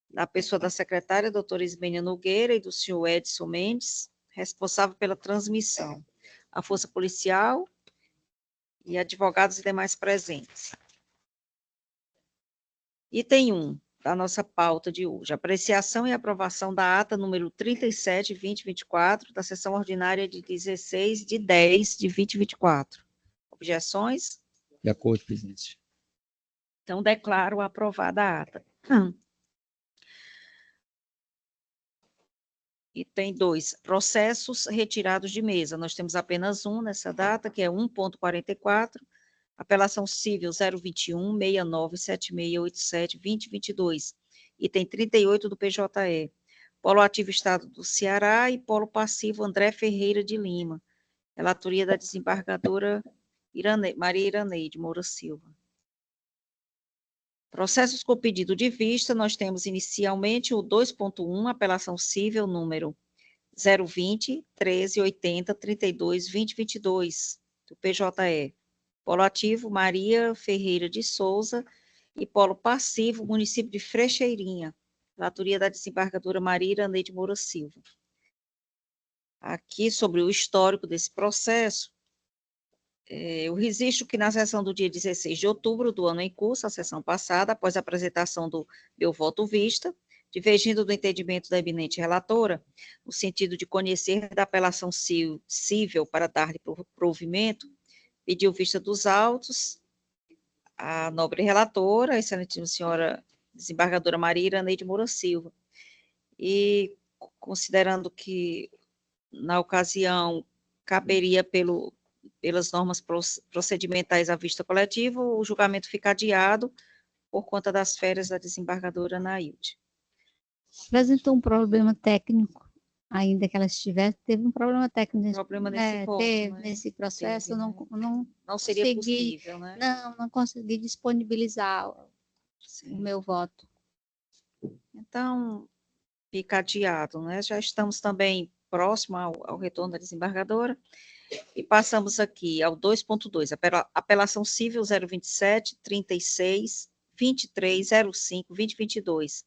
da pessoa da secretária, doutora Ismênia Nogueira, e do senhor Edson Mendes, responsável pela transmissão, a Força Policial e advogados e demais presentes. Item 1 da nossa pauta de hoje, apreciação e aprovação da ata número 37/2024, da sessão ordinária de 16/10/2024. Objeções? De acordo, presidente. Então, declaro aprovada a ata. Item 2, processos retirados de mesa. Nós temos apenas um nessa data, que é 1.44, apelação civil 021-697687-2022, item 38 do PJE. Polo ativo Estado do Ceará e polo passivo André Ferreira de Lima. Relatoria da desembargadora Maria Iraneide Moura Silva. Processos com pedido de vista, nós temos inicialmente o 2.1, apelação civil número 020-1380-32-2022, do PJE. Polo ativo, Maria Ferreira de Souza, e polo passivo, município de Frecheirinha. Relatoria da desembargadora Maria Iraneide Moura Silva. Aqui, sobre o histórico desse processo, eu registro que na sessão do dia 16 de outubro do ano em curso, a sessão passada, após a apresentação do meu voto vista, divergindo do entendimento da eminente relatora, no sentido de conhecer da apelação cível para dar-lhe provimento, pediu vista dos autos a nobre relatora, a excelentíssima senhora desembargadora Maria Iraneide Moura Silva, e considerando que, na ocasião, caberia pelas normas procedimentais à vista coletiva, o julgamento fica adiado por conta das férias da desembargadora Nailde. Apresentou um problema técnico, ainda que ela estivesse, teve um problema técnico nesse voto, né? nesse processo, Teve, não seria consegui, possível, né? Não consegui disponibilizar o meu voto. Então, fica adiado, né? Já estamos também próximo ao retorno da desembargadora. E passamos aqui ao 2.2, apelação civil 027-36-2305-2022.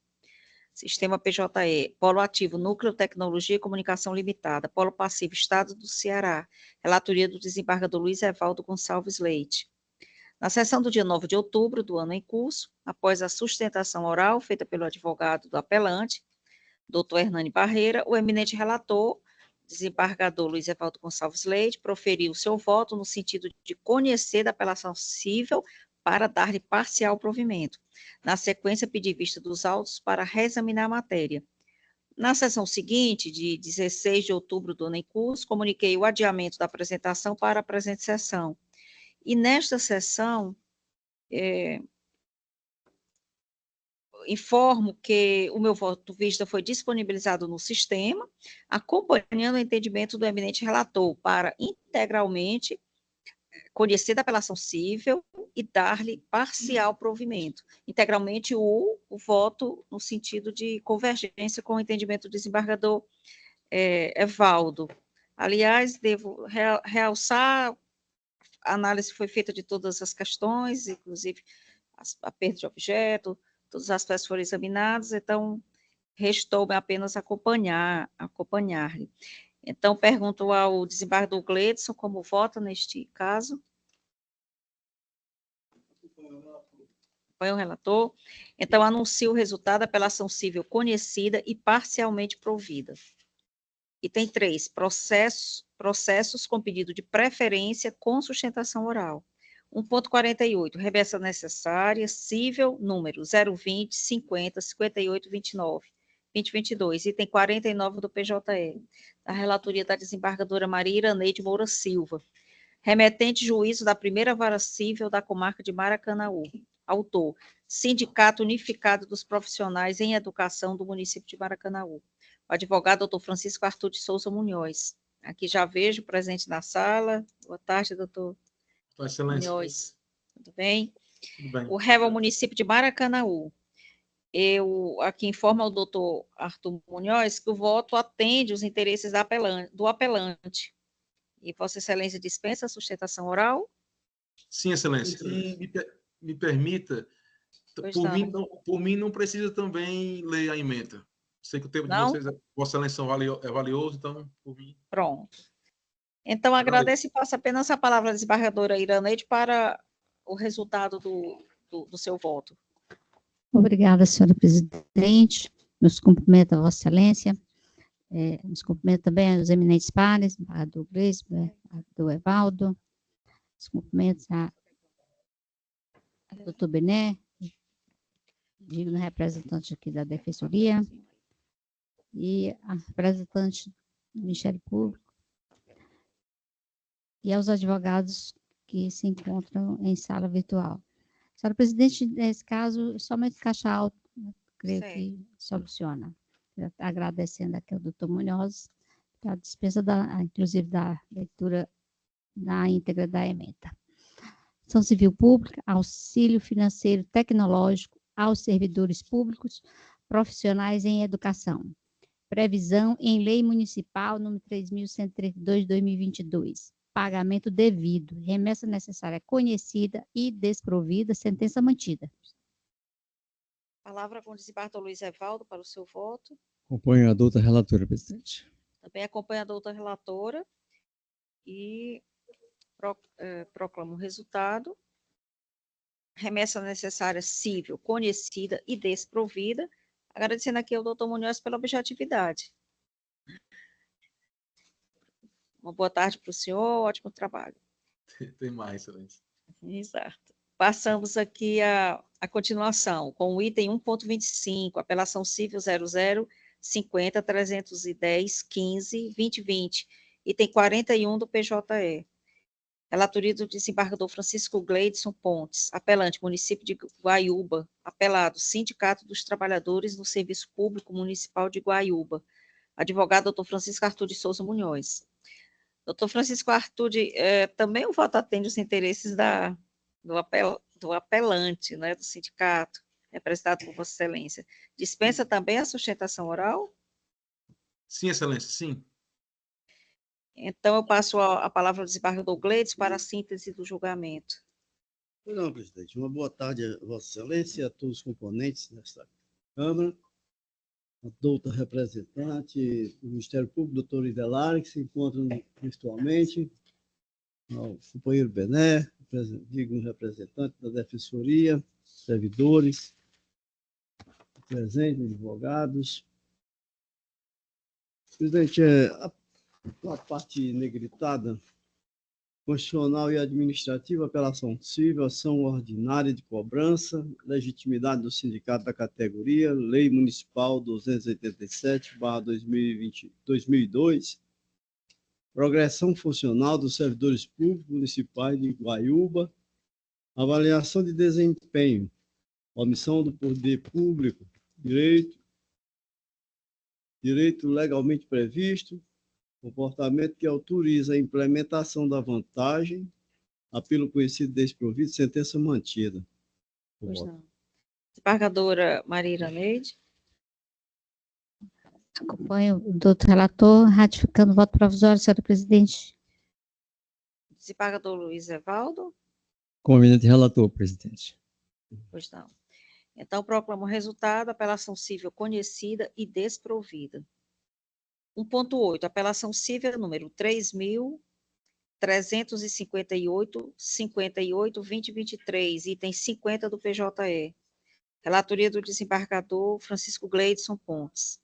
Sistema PJE, polo ativo Núcleo Tecnologia e Comunicação Limitada, polo passivo Estado do Ceará, relatoria do desembargador Luiz Evaldo Gonçalves Leite. Na sessão do dia 9 de outubro do ano em curso, após a sustentação oral feita pelo advogado do apelante, doutor Hernani Barreira, o eminente relator, desembargador Luiz Evaldo Gonçalves Leite, proferiu seu voto no sentido de conhecer da apelação cível para dar-lhe parcial provimento. Na sequência, pedi vista dos autos para reexaminar a matéria. Na sessão seguinte, de 16 de outubro do ano em curso, comuniquei o adiamento da apresentação para a presente sessão. E nesta sessão, informo que o meu voto vista foi disponibilizado no sistema, acompanhando o entendimento do eminente relator para integralmente conhecer da apelação cível e dar-lhe parcial provimento. Integralmente o voto no sentido de convergência com o entendimento do desembargador Evaldo. Aliás, devo realçar, a análise foi feita de todas as questões, inclusive a perda de objeto, todos os aspectos foram examinados, então restou-me apenas acompanhar-lhe. Então, pergunto ao desembargador Gledson como vota neste caso. Foi o relator. Então, anuncio o resultado da apelação civil conhecida e parcialmente provida. Item 3, processos com pedido de preferência com sustentação oral. 1.48, remessa necessária, cível, número 020-50-58-29, 2022, item 49 do PJE, da relatoria da desembargadora Maria Iraneide Moura Silva, remetente juízo da primeira vara cível da comarca de Maracanaú, autor, Sindicato Unificado dos Profissionais em Educação do município de Maracanaú, o advogado doutor Francisco Arthur de Souza Munhoz. Aqui já vejo presente na sala. Boa tarde, doutor. Munhoz. Tudo bem? Tudo bem. O réu ao município de Maracanaú. Eu aqui informo ao doutor Arthur Munhoz que o voto atende os interesses do apelante. E Vossa Excelência dispensa a sustentação oral? Sim, Excelência. E me permita Pois Por mim, não precisa também ler a emenda. Sei que o tempo de não? vocês, Vossa Excelência, é valioso, então, por mim. Pronto. Então, agradeço e passo apenas a palavra à desembargadora Iraneide para o resultado do seu voto. Obrigada, senhora presidente. Meus cumprimentos a Vossa Excelência. Nos cumprimento também aos eminentes pares, do Gleis, do Evaldo. Os cumprimentos ao doutor Bené, digno representante aqui da Defensoria, e a representante do Ministério Público, e aos advogados que se encontram em sala virtual. Senhora presidente, nesse caso, somente caixa alta, creio que soluciona. Agradecendo aqui ao doutor Munhoz, a dispensa, inclusive, da leitura na íntegra da emenda. Ação civil pública, auxílio financeiro tecnológico aos servidores públicos profissionais em educação. Previsão em Lei Municipal número 3.132, 2022. Pagamento devido. Remessa necessária conhecida e desprovida. Sentença mantida. Palavra com o desembargador Luiz Evaldo para o seu voto. Acompanho a doutora relatora, presidente. Também acompanha a doutora relatora e proclamo o resultado. Remessa necessária cível, conhecida e desprovida. Agradecendo aqui ao doutor Munhoz pela objetividade. Uma boa tarde para o senhor, ótimo trabalho. Tem mais, excelência. Exato. Passamos aqui a continuação, com o item 1.25, apelação civil 0050 310 15 2020, item 41 do PJE. Relatoria do desembargador Francisco Gleidson Pontes, apelante, município de Guaiúba, apelado, Sindicato dos Trabalhadores no Serviço Público Municipal de Guaiúba, advogado doutor Francisco Arthur de Souza Munhoz. Doutor Francisco Arthur, também o voto atende os interesses do apelante, né, do sindicato, representado por Vossa Excelência. Dispensa também a sustentação oral? Sim, excelência, sim. Então, eu passo a palavra ao desembargador Gleidson para a síntese do julgamento. Não, presidente. Uma boa tarde a Vossa Excelência e a todos os componentes desta Câmara, a doutora representante do Ministério Público, doutor Idelari, que se encontram virtualmente, ao companheiro Bené, digno representante da Defensoria, servidores, presentes, advogados. Presidente, a parte negritada, constitucional e administrativa, apelação civil, ação ordinária de cobrança, legitimidade do sindicato da categoria, Lei Municipal 287/2002, progressão funcional dos servidores públicos municipais de Guaiúba, avaliação de desempenho, omissão do poder público, direito legalmente previsto, comportamento que autoriza a implementação da vantagem, apelo conhecido desprovido, sentença mantida. Pois não. Desembargadora Maria Iraneide. Acompanho o doutor relator, ratificando o voto provisório, senhora presidente. Desembargador Luiz Evaldo. Com eminente relator, presidente. Pois não. Então, proclamo o resultado, apelação civil conhecida e desprovida. 1.8, apelação civil número 3.358/58/2023, item 50 do PJE. Relatoria do desembargador Francisco Gleidson Pontes.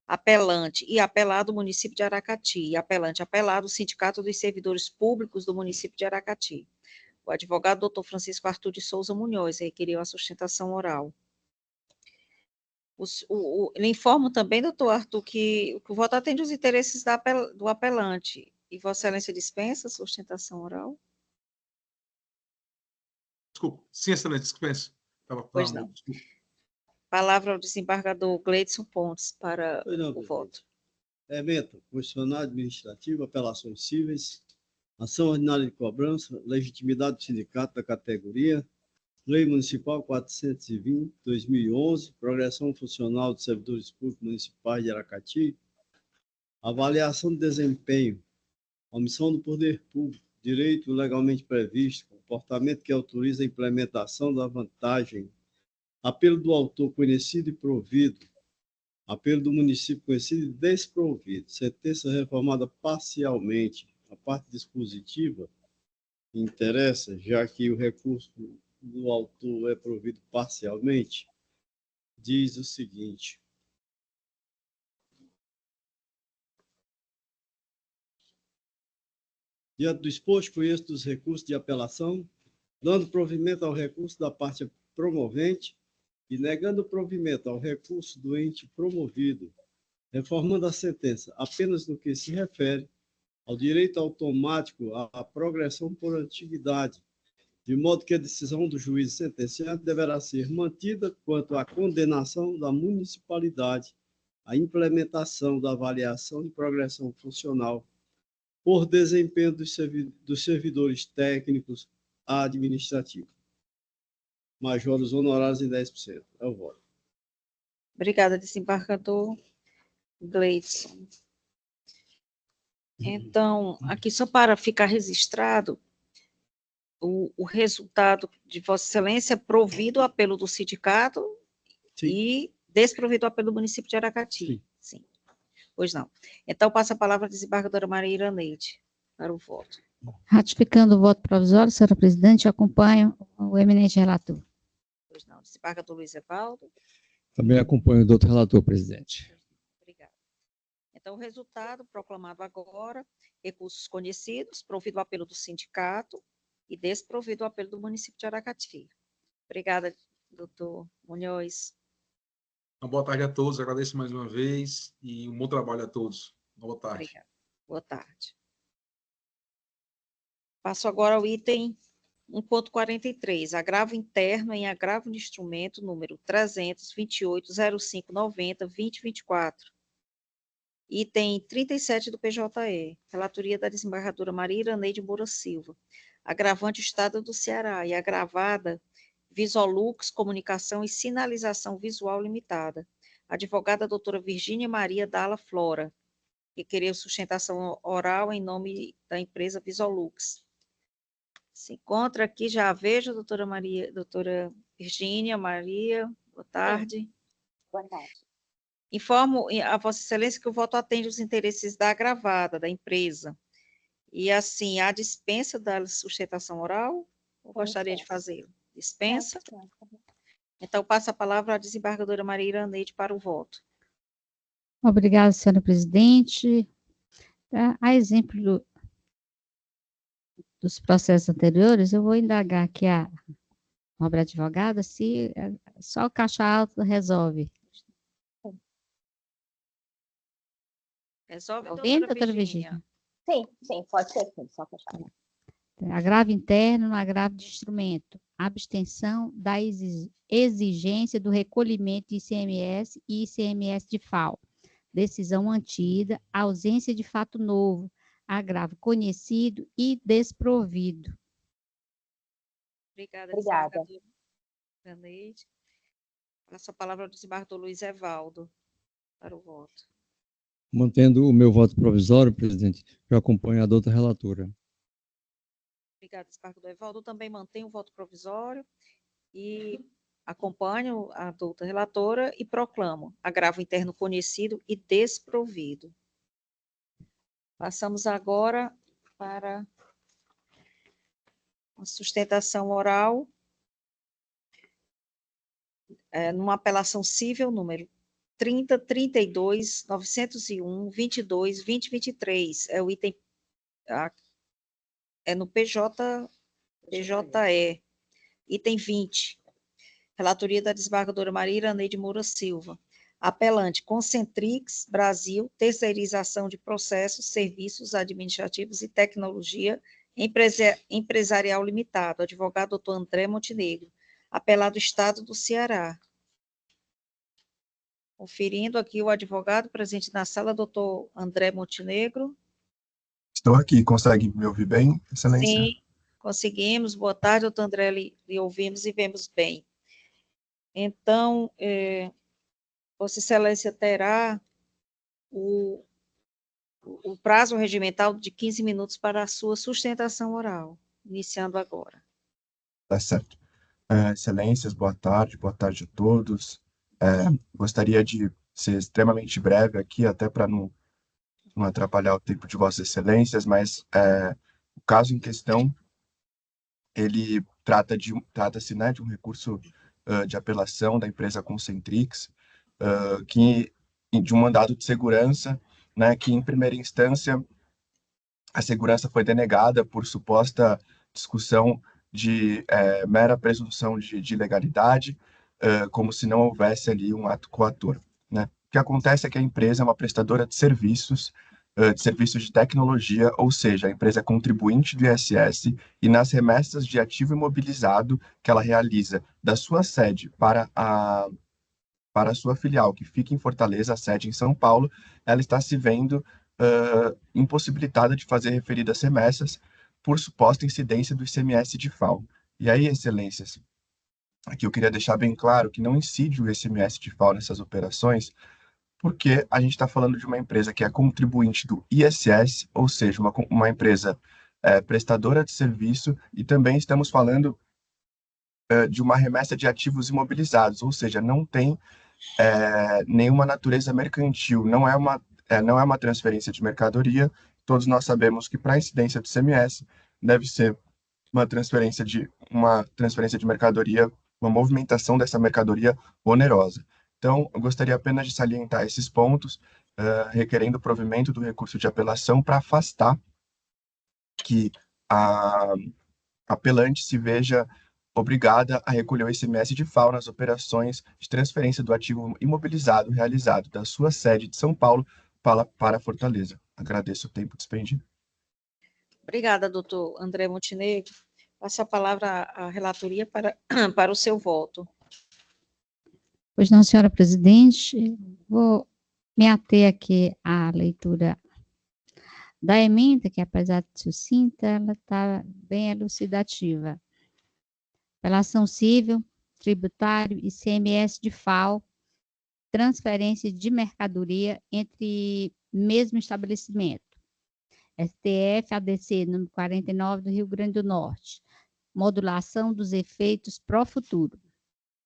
Apelante e apelado município de Aracati. Apelante, apelado Sindicato dos Servidores Públicos do município de Aracati. O advogado doutor Francisco Arthur de Souza Munhoz requeriu a sustentação oral. Lhe informo também, doutor Arthur, que o voto atende os interesses do apelante. E Vossa Excelência dispensa a sustentação oral? Desculpa. Sim, excelência, dispensa. Pois não. Palavra ao desembargador Gleidson Pontes para o voto. Emenda constitucional administrativa, apelações cíveis, ação ordinária de cobrança, legitimidade do sindicato da categoria, Lei Municipal 420, 2011, progressão funcional dos servidores públicos municipais de Aracati, avaliação de desempenho, omissão do poder público, direito legalmente previsto, comportamento que autoriza a implementação da vantagem, apelo do autor conhecido e provido, apelo do município conhecido e desprovido, sentença reformada parcialmente. A parte dispositiva interessa, já que o recurso do autor é provido parcialmente, diz o seguinte: diante do exposto, conheço dos recursos de apelação, dando provimento ao recurso da parte promovente e negando provimento ao recurso do ente promovido, reformando a sentença apenas no que se refere ao direito automático à progressão por antiguidade, de modo que a decisão do juiz sentenciante deverá ser mantida quanto à condenação da municipalidade, à implementação da avaliação de progressão funcional por desempenho dos servidores técnicos administrativos. Major os honorários em 10%. É o voto. Obrigada, desembargador Gleidson. Então, aqui só para ficar registrado, o resultado de Vossa Excelência, provido o apelo do sindicato. Sim. E desprovido o apelo do município de Aracati. Sim. Pois não. Então, passa a palavra à desembargadora Maria Iraneide para o voto. Ratificando o voto provisório, senhora presidente, acompanho o eminente relator. Pois não. Desembargador Luiz Evaldo. Também acompanho o doutor relator, presidente. Obrigada. Então, o resultado proclamado agora, recursos conhecidos, provido o apelo do sindicato e desprovido o apelo do município de Aracati. Obrigada, doutor Munhoz. Uma boa tarde a todos, agradeço mais uma vez e um bom trabalho a todos. Boa tarde. Obrigada. Boa tarde. Passo agora ao item 1.43, agravo interno em agravo de instrumento número 328.0590.2024. Item 37 do PJE, relatoria da desembargadora Maria Iraneide Moura Silva, agravante Estado do Ceará e agravada Visolux Comunicação e Sinalização Visual Limitada, advogada doutora Virgínia Maria Dalla Flora, que queria sustentação oral em nome da empresa Visolux. Se encontra aqui, já a vejo, doutora Virgínia Maria, boa tarde. Boa tarde. Informo a Vossa Excelência que o voto atende os interesses da agravada, da empresa. E, assim, há dispensa da sustentação oral? Ou gostaria de fazê-lo? Dispensa? Então, passo a palavra à desembargadora Maria Iraneide para o voto. Obrigada, senhora presidente. A exemplo dos processos anteriores, eu vou indagar aqui a nobre advogada se só o caixa alto resolve. Resolve, doutora Virgínia? Sim, pode ser sim, só caixa alto. Agravo interno no agravo de instrumento. Abstenção da exigência do recolhimento de ICMS e ICMS de FAO. Decisão mantida, ausência de fato novo, agravo conhecido e desprovido. Obrigada, desembargadora Iraneide. Passo a palavra ao desembargador Luiz Evaldo para o voto. Mantendo o meu voto provisório, presidente, eu acompanho a doutora relatora. Obrigada, desembargador Evaldo. Eu também mantenho o voto provisório e acompanho a doutora relatora e proclamo agravo interno conhecido e desprovido. Passamos agora para a sustentação oral, numa apelação cível número 30.32.901.22.2023. É o item, no PJE, item 20. Relatoria da desembargadora Maria Iraneide Moura Silva. Apelante, Concentrix Brasil, terceirização de processos, serviços administrativos e tecnologia empresarial limitado. Advogado doutor André Montenegro. Apelado Estado do Ceará. Conferindo aqui o advogado presente na sala, doutor André Montenegro. Estou aqui, consegue me ouvir bem, excelência? Sim, conseguimos. Boa tarde, doutor André, lhe ouvimos e vemos bem. Então, Vossa Excelência terá o prazo regimental de 15 minutos para a sua sustentação oral, iniciando agora. Tá certo. Excelências, boa tarde a todos. Gostaria de ser extremamente breve aqui, até para não atrapalhar o tempo de Vossas Excelências, mas o caso em questão, ele trata-se, né, de um recurso de apelação da empresa Concentrix, de um mandado de segurança, né, que em primeira instância a segurança foi denegada por suposta discussão de mera presunção de legalidade, como se não houvesse ali um ato coator, né? O que acontece é que a empresa é uma prestadora de serviços de tecnologia, ou seja, a empresa é contribuinte do ISS, e nas remessas de ativo imobilizado que ela realiza da sua sede para a sua filial, que fica em Fortaleza, a sede em São Paulo, ela está se vendo impossibilitada de fazer referidas remessas por suposta incidência do ICMS de FAO. E aí, excelências, aqui eu queria deixar bem claro que não incide o ICMS de FAO nessas operações, porque a gente está falando de uma empresa que é contribuinte do ISS, ou seja, uma empresa prestadora de serviço, e também estamos falando de uma remessa de ativos imobilizados, ou seja, não tem nenhuma natureza mercantil, não é uma transferência de mercadoria. Todos nós sabemos que para a incidência do ICMS deve ser uma transferência de mercadoria, uma movimentação dessa mercadoria onerosa. Então, eu gostaria apenas de salientar esses pontos, requerendo o provimento do recurso de apelação para afastar que a apelante se veja obrigada a recolher o ICMS de FAO nas operações de transferência do ativo imobilizado realizado da sua sede de São Paulo para Fortaleza. Agradeço o tempo despendido. Obrigada, doutor André Montenegro. Passo a palavra à relatoria para o seu voto. Pois não, senhora presidente, vou me ater aqui à leitura da emenda, que apesar de sucinta, ela está bem elucidativa. Apelação civil, tributário, ICMS de FAO, transferência de mercadoria entre mesmo estabelecimento. STF, ADC, número 49 do Rio Grande do Norte. Modulação dos efeitos pró futuro.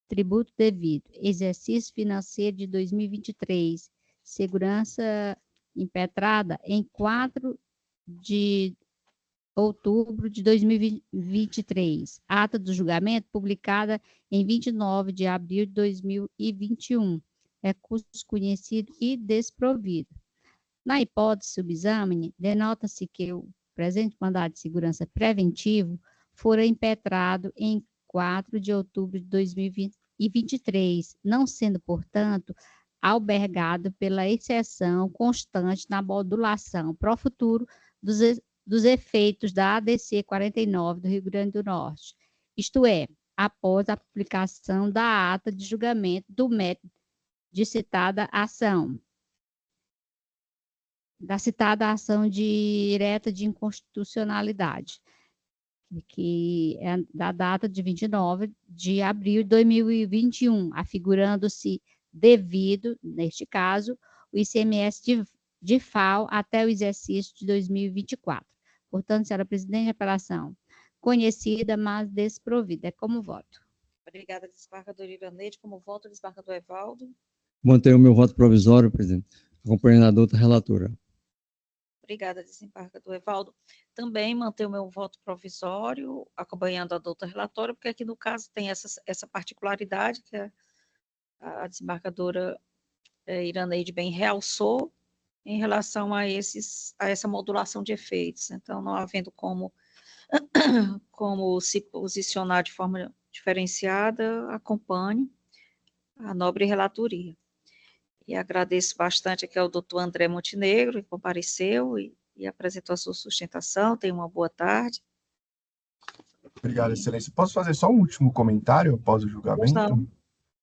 Tributo devido. Exercício financeiro de 2023. Segurança impetrada em 4 de outubro de 2023. Ata do julgamento publicada em 29 de abril de 2021. Recurso conhecido e desprovido. Na hipótese subexame, denota-se que o presente mandado de segurança preventivo fora impetrado em 4 de outubro de 2023, não sendo, portanto, albergado pela exceção constante na modulação pró futuro dos efeitos da ADC 49 do Rio Grande do Norte, isto é, após a publicação da ata de julgamento do mérito de citada ação, da citada ação direta de inconstitucionalidade, que é da data de 29 de abril de 2021, afigurando-se devido, neste caso, o ICMS de FAO até o exercício de 2024. Portanto, senhora presidente, a apelação conhecida, mas desprovida. É como voto. Obrigada, desembargador Iraneide. Como voto, desembargador Evaldo. Mantenho o meu voto provisório, presidente, acompanhando a doutora relatora. Obrigada, desembargador Evaldo. Também mantenho o meu voto provisório, acompanhando a doutora relatora, porque aqui no caso tem essa particularidade que a desembargadora Iraneide bem realçou em relação a essa modulação de efeitos. Então, não havendo como se posicionar de forma diferenciada, acompanho a nobre relatoria. E agradeço bastante aqui ao doutor André Montenegro, que compareceu e apresentou a sua sustentação. Tenha uma boa tarde. Obrigado, excelência. Posso fazer só um último comentário após o julgamento? Não.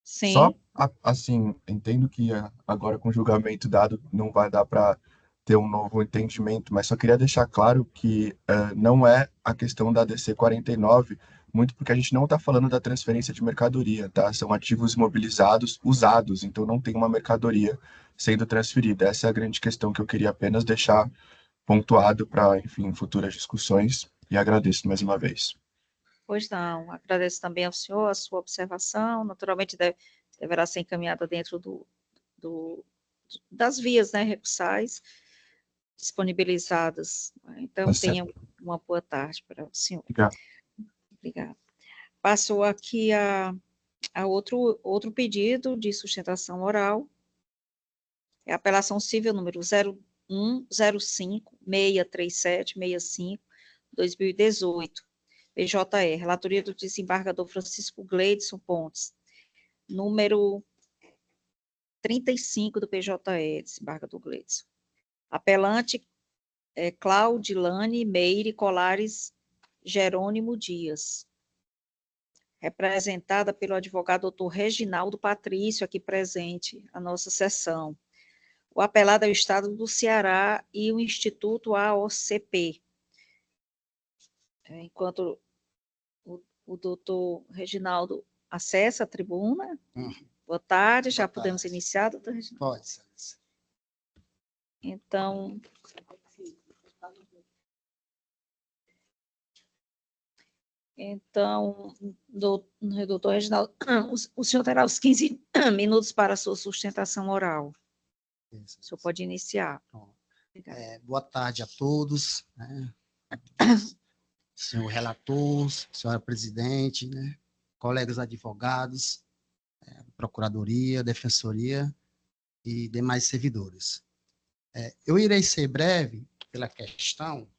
Sim. Só, assim, entendo que agora com o julgamento dado não vai dar para ter um novo entendimento, mas só queria deixar claro que não é a questão da ADC 49, muito porque a gente não está falando da transferência de mercadoria, tá? São ativos imobilizados usados, então não tem uma mercadoria sendo transferida. Essa é a grande questão que eu queria apenas deixar pontuado para, enfim, futuras discussões, e agradeço mais uma vez. Pois não, agradeço também ao senhor a sua observação, naturalmente deverá ser encaminhada dentro das vias, né, recursais disponibilizadas. Então, Tá tenha certo. uma boa tarde para o senhor. Obrigado. Obrigada. Passo aqui a outro pedido de sustentação oral, é a apelação civil número 0105-637-65, 2018, relatoria do desembargador Francisco Gleidson Pontes, número 35 do PJE, desembargador Gleidson. Apelante Claudilane Meire Colares Jerônimo Dias, representada pelo advogado doutor Reginaldo Patrício, aqui presente, a nossa sessão. O apelado é o Estado do Ceará e o Instituto AOCP. Enquanto o doutor Reginaldo acessa a tribuna. Boa tarde, já podemos iniciar, doutor Reginaldo? Pode, excelência. Então, doutor Reginaldo, o senhor terá os 15 minutos para a sua sustentação oral. Isso. O senhor pode iniciar. Boa tarde a todos, né? Senhor relator, senhora presidente, né? Colegas advogados, procuradoria, defensoria e demais servidores. Eu irei ser breve pela questão.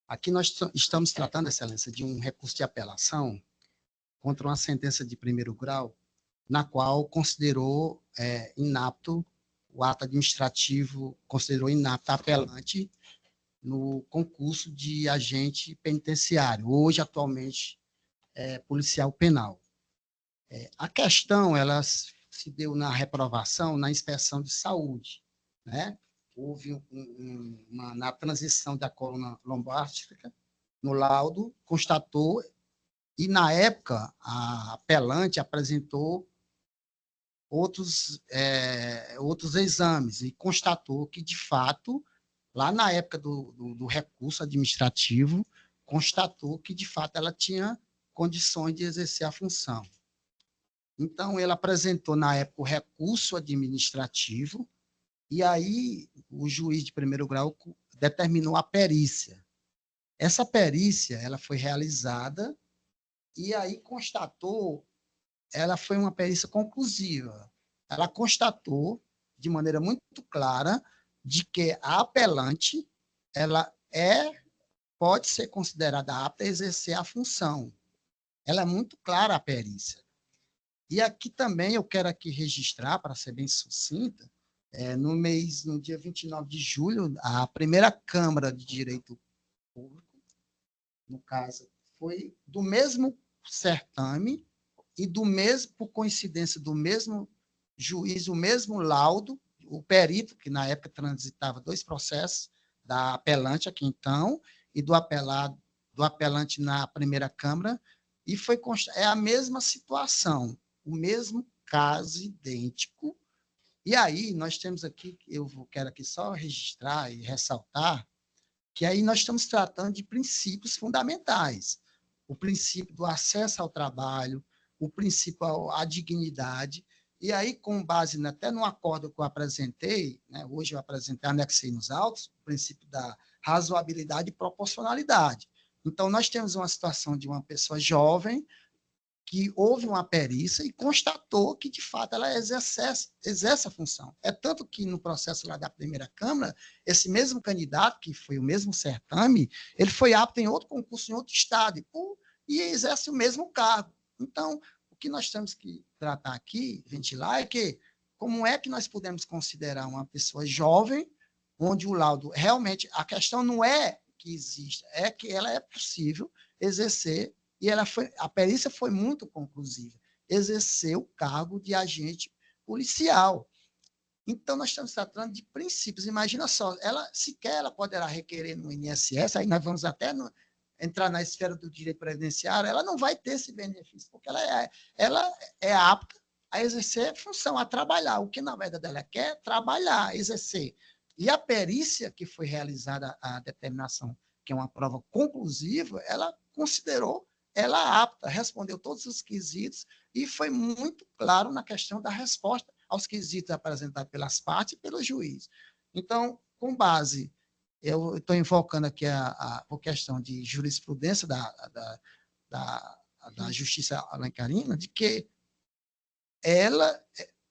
Aqui nós estamos tratando, excelência, de um recurso de apelação contra uma sentença de primeiro grau, na qual considerou inapto o ato administrativo, considerou inapto a apelante no concurso de agente penitenciário, hoje, atualmente, policial penal. A questão, ela se deu na reprovação, na inspeção de saúde, né? Houve na transição da coluna lombárdica, no laudo, constatou, e na época a apelante apresentou outros exames e constatou que, de fato, lá na época do recurso administrativo, constatou que, de fato, ela tinha condições de exercer a função. Então, ele apresentou, na época, o recurso administrativo, e aí o juiz de primeiro grau determinou a perícia. Essa perícia, ela foi realizada e aí constatou, ela foi uma perícia conclusiva. Ela constatou de maneira muito clara de que a apelante, ela pode ser considerada apta a exercer a função. Ela é muito clara a perícia. E aqui também eu quero aqui registrar, para ser bem sucinta, no dia 29 de julho, a primeira Câmara de Direito Público, no caso, foi do mesmo certame e por coincidência, do mesmo juiz, o mesmo laudo, o perito, que na época transitava 2 processos, da apelante aqui então, e do apelante na primeira Câmara, e é a mesma situação, o mesmo caso idêntico. E aí, nós temos aqui, quero aqui só registrar e ressaltar, que aí nós estamos tratando de princípios fundamentais. O princípio do acesso ao trabalho, o princípio à dignidade, e aí, com base até no acordo que eu apresentei, né, hoje eu apresentei, anexei nos autos, o princípio da razoabilidade e proporcionalidade. Então, nós temos uma situação de uma pessoa jovem, que houve uma perícia e constatou que, de fato, ela exerce a função. É tanto que, no processo lá da primeira Câmara, esse mesmo candidato, que foi o mesmo certame, ele foi apto em outro concurso, em outro estado, e exerce o mesmo cargo. Então, o que nós temos que tratar aqui, ventilar, é que como é que nós podemos considerar uma pessoa jovem, onde o laudo realmente, a questão não é que exista, é que ela é possível exercer. E a perícia foi muito conclusiva, exercer o cargo de agente policial. Então, nós estamos tratando de princípios. Imagina só, ela poderá requerer no INSS, aí nós vamos até entrar na esfera do direito previdenciário, ela não vai ter esse benefício, porque ela é apta a exercer função, a trabalhar. O que, na verdade, ela quer trabalhar, exercer. E a perícia que foi realizada, a determinação, que é uma prova conclusiva, ela considerou ela apta, respondeu todos os quesitos e foi muito claro na questão da resposta aos quesitos apresentados pelas partes e pelo juiz. Então, com base, eu estou invocando aqui a questão de jurisprudência da Justiça Alencarina, de que ela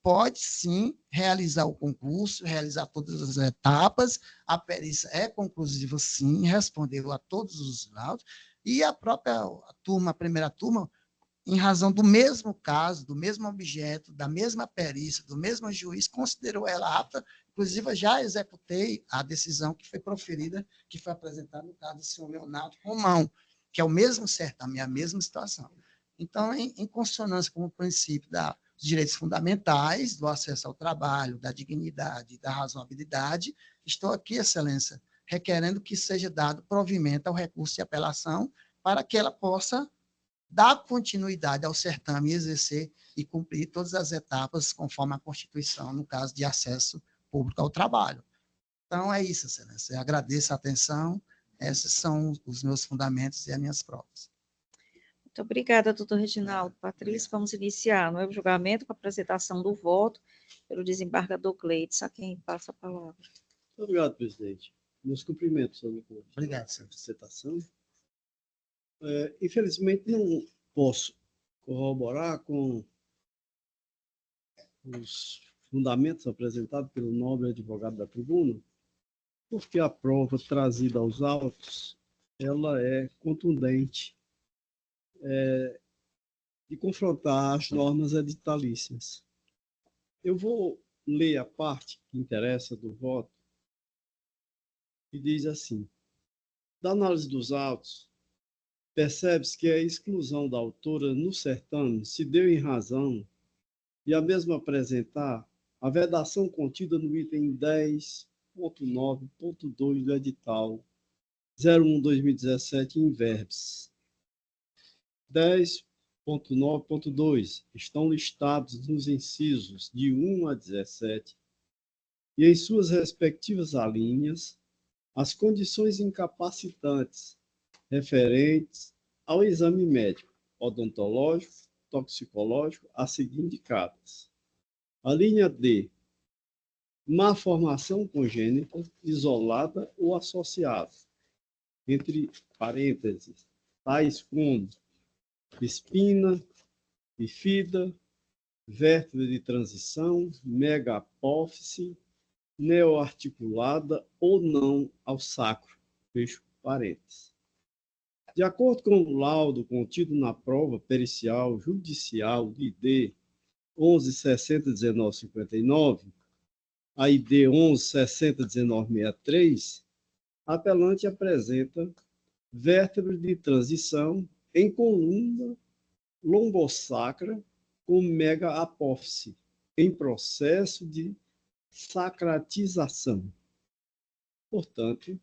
pode, sim, realizar o concurso, realizar todas as etapas, a perícia é conclusiva, sim, respondeu a todos os laudos, e a própria turma, a primeira turma, em razão do mesmo caso, do mesmo objeto, da mesma perícia, do mesmo juiz, considerou ela apta. Inclusive, eu já executei a decisão que foi proferida, que foi apresentada no caso do senhor Leonardo Romão, que é o mesmo certame, a mesma situação. Então, em consonância com o princípio dos direitos fundamentais, do acesso ao trabalho, da dignidade, da razoabilidade, estou aqui, Excelência, requerendo que seja dado provimento ao recurso de apelação para que ela possa dar continuidade ao certame e exercer e cumprir todas as etapas conforme a Constituição, no caso de acesso público ao trabalho. Então, é isso, Excelência. Eu agradeço a atenção. Esses são os meus fundamentos e as minhas provas. Muito obrigada, doutor Reginaldo. Patrícia, vamos iniciar no julgamento com a apresentação do voto pelo desembargador Gleides. A quem passa a palavra. Obrigado, presidente. Meus cumprimentos, senhor. Obrigado, senhor. Apresentação. Infelizmente, não posso corroborar com os fundamentos apresentados pelo nobre advogado da tribuna, porque a prova trazida aos autos ela é contundente de confrontar as normas editalícias. Eu vou ler a parte que interessa do voto, que diz assim: da análise dos autos, percebe-se que a exclusão da autora no certame se deu em razão de a mesma apresentar a vedação contida no item 10.9.2 do edital 01/2017 in verbis. 10.9.2 estão listados nos incisos de 1 a 17 e em suas respectivas alíneas as condições incapacitantes referentes ao exame médico, odontológico, toxicológico, a seguir indicadas. A linha D, má formação congênita, isolada ou associada, entre parênteses, tais como espina, bifida, vértebra de transição, megapófise, neoarticulada ou não ao sacro, fecho parênteses. De acordo com o laudo contido na prova pericial judicial de ID 11601959, a ID 11601963, a apelante apresenta vértebra de transição em coluna lombosacra com megaapófise, em processo de sacratização. Portanto,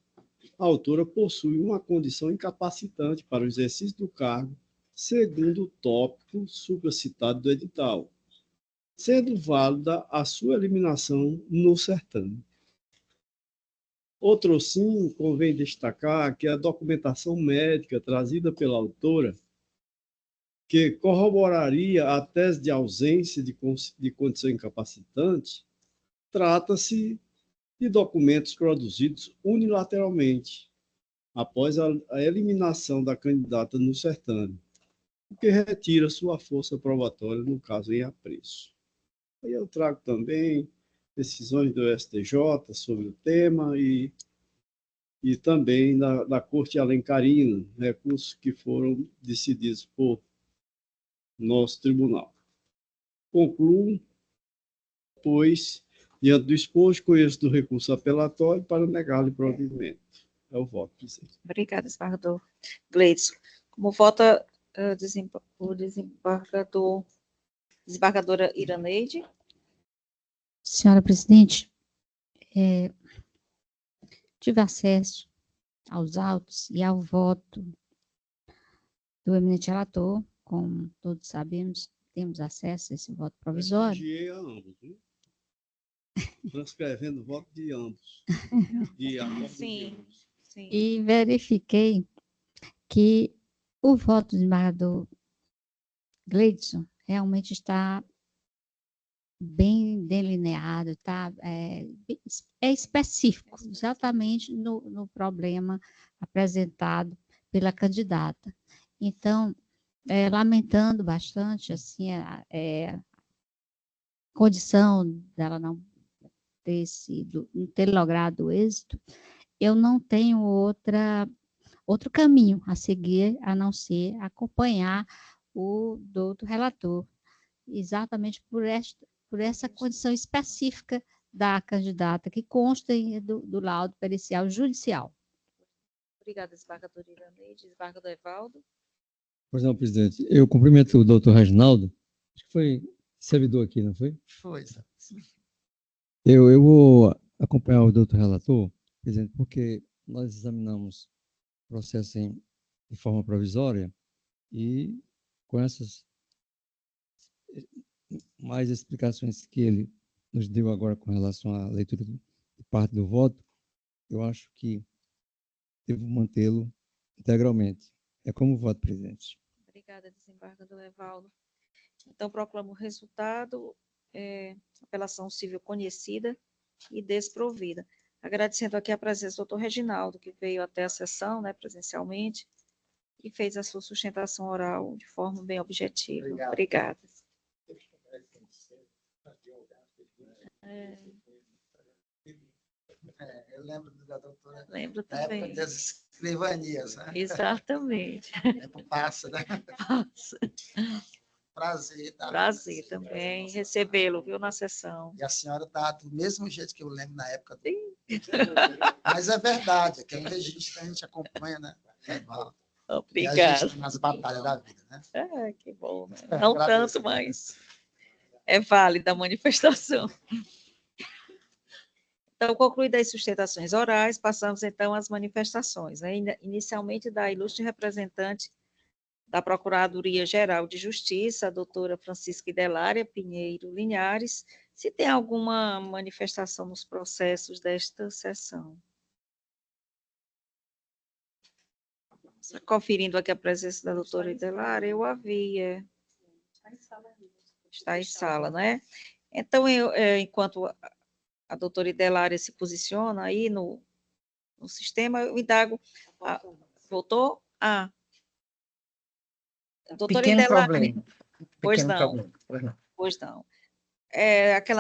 a autora possui uma condição incapacitante para o exercício do cargo, segundo o tópico supracitado do edital, sendo válida a sua eliminação no certame. Outro sim, convém destacar que a documentação médica trazida pela autora, que corroboraria a tese de ausência de condição incapacitante, trata-se de documentos produzidos unilateralmente, após a eliminação da candidata no certame, o que retira sua força probatória, no caso em apreço. Aí eu trago também decisões do STJ sobre o tema e também da Corte Alencarina, recursos que foram decididos por nosso tribunal. Concluo, pois, diante do exposto, conheço do recurso apelatório para negar-lhe provimento. É o voto, presidente. Obrigada, desembargador Gleides. Como vota o desembargadora Iraneide? Senhora presidente, tive acesso aos autos e ao voto do eminente relator, como todos sabemos, temos acesso a esse voto provisório. Elogiei a ambos, viu? Transcrevendo o voto de ambos. De acordo de ambos. Sim. E verifiquei que O voto do desembargador Gleidson realmente está bem delineado, tá? É específico, exatamente no problema apresentado pela candidata. Então, lamentando bastante assim, a condição dela não ter logrado o êxito, eu não tenho outro caminho a seguir, a não ser acompanhar o doutor relator, exatamente por essa condição específica da candidata, que consta do laudo pericial judicial. Obrigada, desembargadora Iraneide. Desembargador Evaldo. Pois não, presidente. Eu cumprimento o doutor Reginaldo, acho que foi servidor aqui, não foi? Foi, sabe? Eu vou acompanhar o doutor relator, presidente, porque nós examinamos o processo de forma provisória e com essas mais explicações que ele nos deu agora com relação à leitura de parte do voto, eu acho que devo mantê-lo integralmente. É como voto, presidente. Obrigada, desembargador Evaldo. Então, proclamo o resultado, apelação civil conhecida e desprovida. Agradecendo aqui a presença do doutor Reginaldo, que veio até a sessão, né, presencialmente, e fez a sua sustentação oral de forma bem objetiva. Obrigada. Eu lembro da doutora. Lembro Na época também. das escrivanias, né? Exatamente. Tempo passa, né? Passa. Prazer. Tá? Prazer também recebê-lo, viu, na sessão. E a senhora está do mesmo jeito que eu lembro na época. Mas é verdade, que é um registro, a gente acompanha, né? Obrigada. E a gente nas batalhas da vida, né? Que bom, né? Não tanto, mas é válida a manifestação. Então, concluídas as sustentações orais, passamos então às manifestações, né? Inicialmente da ilustre representante da Procuradoria-Geral de Justiça, a doutora Francisca Idelária Pinheiro Linhares, se tem alguma manifestação nos processos desta sessão. Conferindo aqui a presença da doutora Idelária, eu a vi. Está em sala, né? Então, enquanto a doutora Idelária se posiciona aí no sistema, eu indago. Voltou? Doutora Pequeno Idelária. problema. Pois não. Problema. Pois não.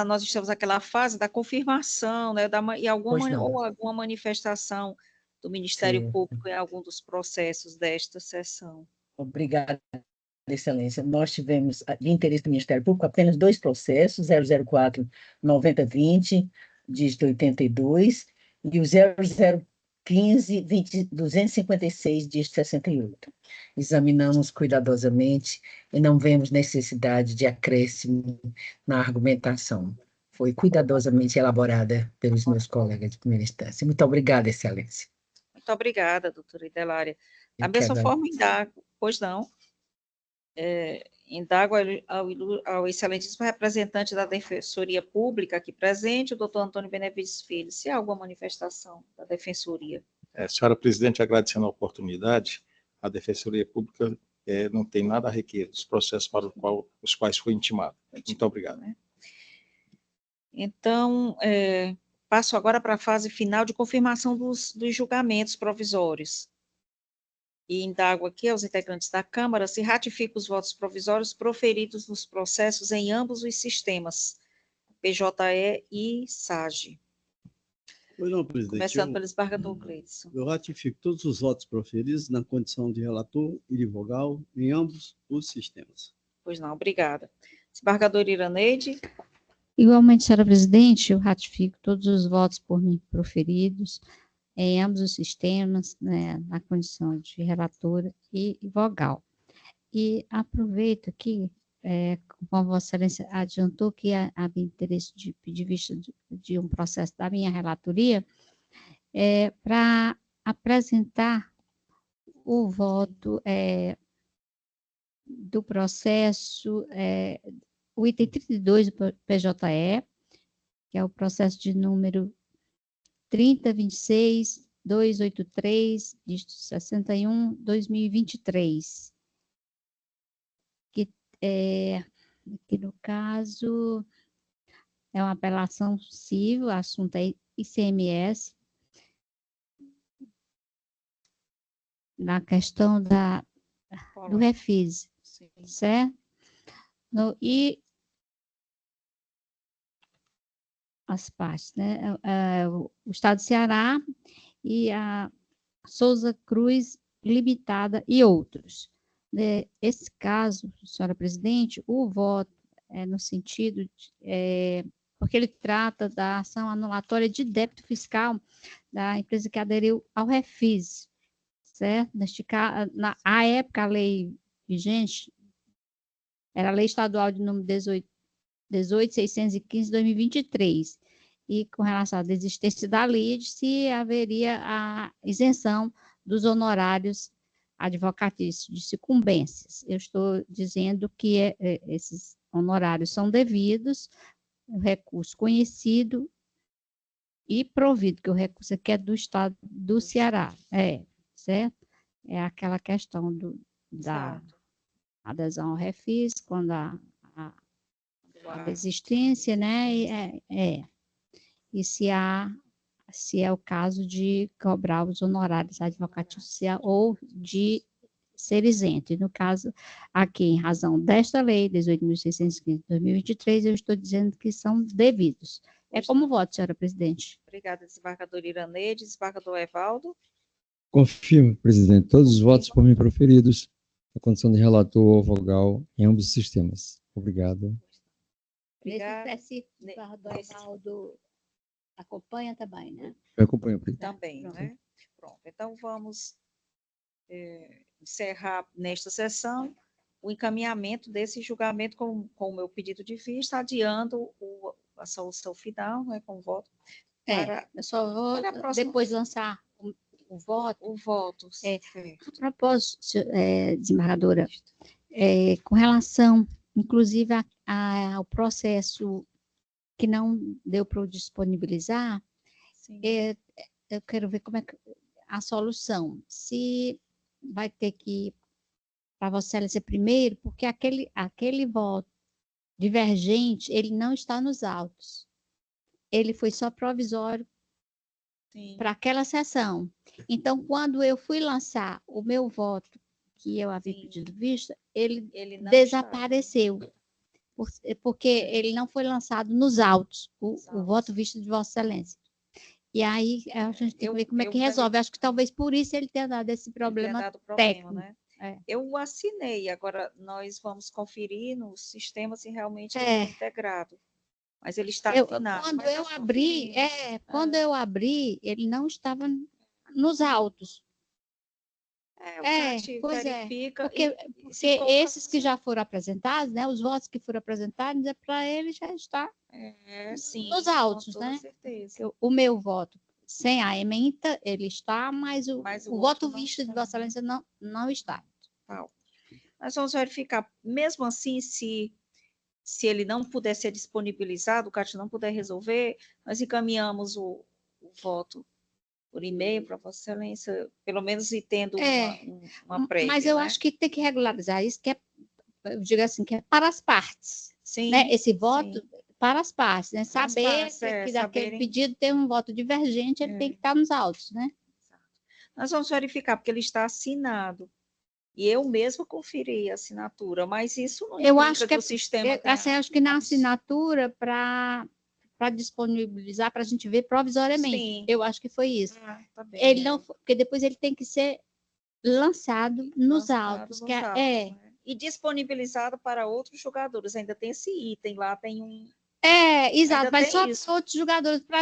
Nós estamos naquela fase da confirmação, né, e alguma manifestação do Ministério Sim. Público em algum dos processos desta sessão. Obrigada, Excelência. Nós tivemos, de interesse do Ministério Público, apenas 2 processos, 004-9020, dígito 82, e o 0015-256, dígito 68. Examinamos cuidadosamente e não vemos necessidade de acréscimo na argumentação. Foi cuidadosamente elaborada pelos meus colegas de primeira instância. Muito obrigada, Excelência. Muito obrigada, doutora Idelária. Da mesma forma, indago, pois não, indago ao excelentíssimo representante da Defensoria Pública aqui presente, o doutor Antônio Benevides Filho, se há alguma manifestação da Defensoria. Senhora presidente, agradecendo a oportunidade, a Defensoria Pública não tem nada a requerer dos processos para os quais foi intimado. Muito obrigado. Então, passo agora para a fase final de confirmação dos julgamentos provisórios. E indago aqui aos integrantes da Câmara se ratifica os votos provisórios proferidos nos processos em ambos os sistemas, PJE e SAGE. Pois não, presidente. Começando pelo desembargador Gleidson. Eu ratifico todos os votos proferidos na condição de relator e de vogal em ambos os sistemas. Pois não, obrigada. Desembargador Iraneide. Igualmente, senhora presidente, eu ratifico todos os votos por mim proferidos em ambos os sistemas, né, na condição de relatora e vogal. E aproveito aqui, como Vossa Excelência adiantou que havia interesse de pedir vista de um processo da minha relatoria, para apresentar o voto do processo, o item 32 do PJE, que é o processo de número 3026 283, dígito 61, 2023. Que no caso é uma apelação civil, o assunto é ICMS, na questão do refis, certo? E as partes, né? O Estado do Ceará e a Souza Cruz Limitada e outros. Esse caso, senhora presidente, o voto é no sentido porque ele trata da ação anulatória de débito fiscal da empresa que aderiu ao refis, certo? À época, a lei vigente era a lei estadual de número 18.615/2023, e com relação à desistência da LIDE, se haveria a isenção dos honorários advocatícios de sucumbências. Eu estou dizendo que esses honorários são devidos, o recurso conhecido e provido, que o recurso aqui é do Estado do Ceará, certo? É aquela questão da adesão ao refis, quando a desistência, né? E se é o caso de cobrar os honorários advocatícios ou de ser isento. E no caso, aqui, em razão desta lei, 18.615/2023, eu estou dizendo que são devidos. Como voto, senhora presidente? Obrigada, desembargador Iraneide. Desembargador Evaldo. Confirmo, presidente, todos os votos por mim proferidos, na condição de relator ou vogal em ambos os sistemas. Obrigado. Obrigada. Nesse específico, o desembargador Evaldo acompanha também, né? Eu acompanho, presidente. Também, né? Pronto. Então, vamos encerrar nesta sessão o encaminhamento desse julgamento com o meu pedido de vista, adiando a solução final, né, com o voto. Eu só vou depois lançar o voto. O voto, A propósito, desembargadora, com relação, inclusive, ao processo que não deu para disponibilizar, eu quero ver como é que a solução. Se vai ter que para Vossa Excelência primeiro, porque aquele voto divergente, ele não está nos autos. Ele foi só provisório para aquela sessão. Então, quando eu fui lançar o meu voto, que eu havia pedido vista, ele desapareceu, porque ele não foi lançado nos autos, o voto visto de Vossa Excelência. E aí, a gente tem que ver como é que resolve. Acho que talvez por isso ele tenha dado esse problema técnico. Né? Eu assinei, agora nós vamos conferir no sistema se realmente ele está integrado. Mas ele está assinado. Quando eu abri, ele não estava nos autos. O CAT verifica. Porque esses que já foram apresentados, né, os votos que foram apresentados, para ele já está nos autos, né? Certeza. O meu voto sem a ementa, ele está, mas o voto visto de Vossa Excelência não está. Nós vamos verificar, mesmo assim, se ele não puder ser disponibilizado, o CAT não puder resolver, nós encaminhamos o voto por e-mail para Vossa Excelência, pelo menos e tendo uma prévia. Mas eu acho que tem que regularizar isso, eu digo assim, que é para as partes. Sim. Né? Esse voto para as partes, né? Saber que daquele pedido tem um voto divergente, ele tem que estar nos autos, né? Nós vamos verificar, porque ele está assinado. E eu mesma conferi a assinatura, mas isso não implica que o sistema... acho que na assinatura, para disponibilizar, para a gente ver provisoriamente. Sim. Eu acho que foi isso. Tá bem, ele não, porque depois ele tem que ser lançado nos autos. Né? E disponibilizado para outros jogadores. Ainda tem esse item lá, tem um... Exato, mas só para outros jogadores, para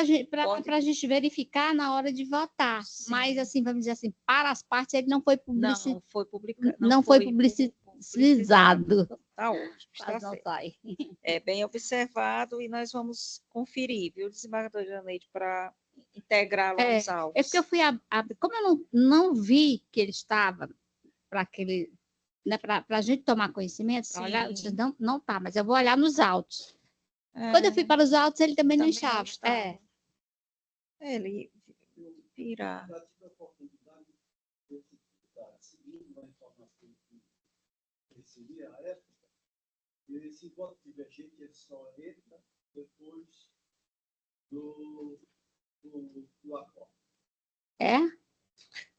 a gente verificar na hora de votar. Sim. Mas, assim, vamos dizer assim, para as partes, ele não foi publicizado. Não foi publicado. Não foi publicizado. Está ótimo, está certo. Bem observado, e nós vamos conferir, viu, desembargador Iraneide, para integrar lá os autos. Porque eu fui como eu não vi que ele estava para aquele, né, para a gente tomar conhecimento, para olhar, eu disse, não está, mas eu vou olhar nos autos. Quando eu fui para os autos, ele também não estava. Ele Irá. Já tive a oportunidade de explicar, seguindo uma informação que recebi à época, que esse voto divergente ele só entra depois do acordo. É?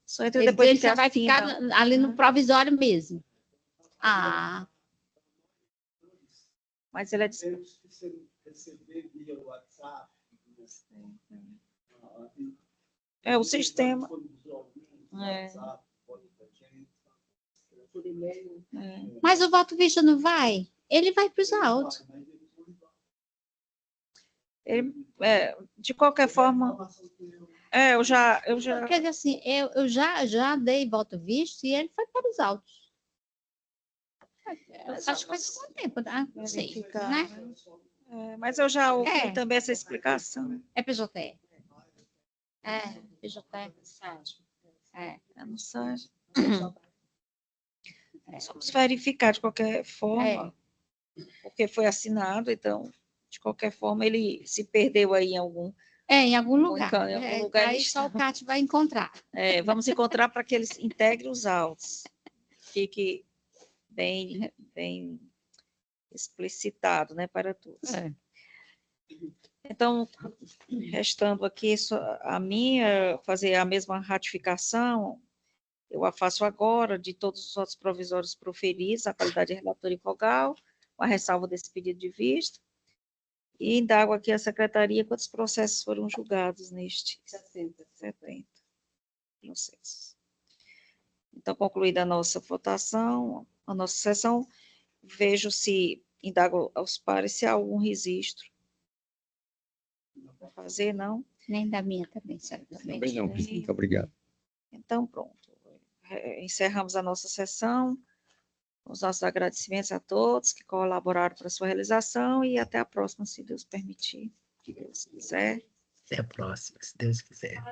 Só entra Ele, depois ele que só vai assina. ficar ali no provisório mesmo. Ah, Mas ele é Temos que receber via WhatsApp. o sistema. É. mas o voto visto não vai? Ele vai para os autos. De qualquer forma, eu já Quer dizer assim, eu já dei voto visto e ele foi para os autos. Acho que faz algum tempo, né? Não sei, verificar, né? mas eu já ouvi também essa explicação. É PJE. É, PJE. É no site. Vamos verificar de qualquer forma, porque foi assinado, então, de qualquer forma, ele se perdeu aí em algum... em algum lugar. Em algum lugar Aí só o CAT vai encontrar. Vamos encontrar para que eles integrem os autos. Fique bem explicitado, né, para todos. Então, restando aqui a minha, fazer a mesma ratificação, eu a faço agora de todos os votos provisórios proferidos, a qualidade de relator e vogal, com a ressalva desse pedido de vista, e indago aqui a secretaria quantos processos foram julgados neste 70 processos. Então, concluída a nossa votação, a nossa sessão, vejo se, indago aos pares se há algum registro. Para fazer, não? Nem da minha também, certamente. Também não, presidente. Muito obrigado. Então, pronto. Encerramos a nossa sessão. Os nossos agradecimentos a todos que colaboraram para a sua realização e até a próxima, se Deus permitir, se Deus quiser. Até a próxima, se Deus quiser.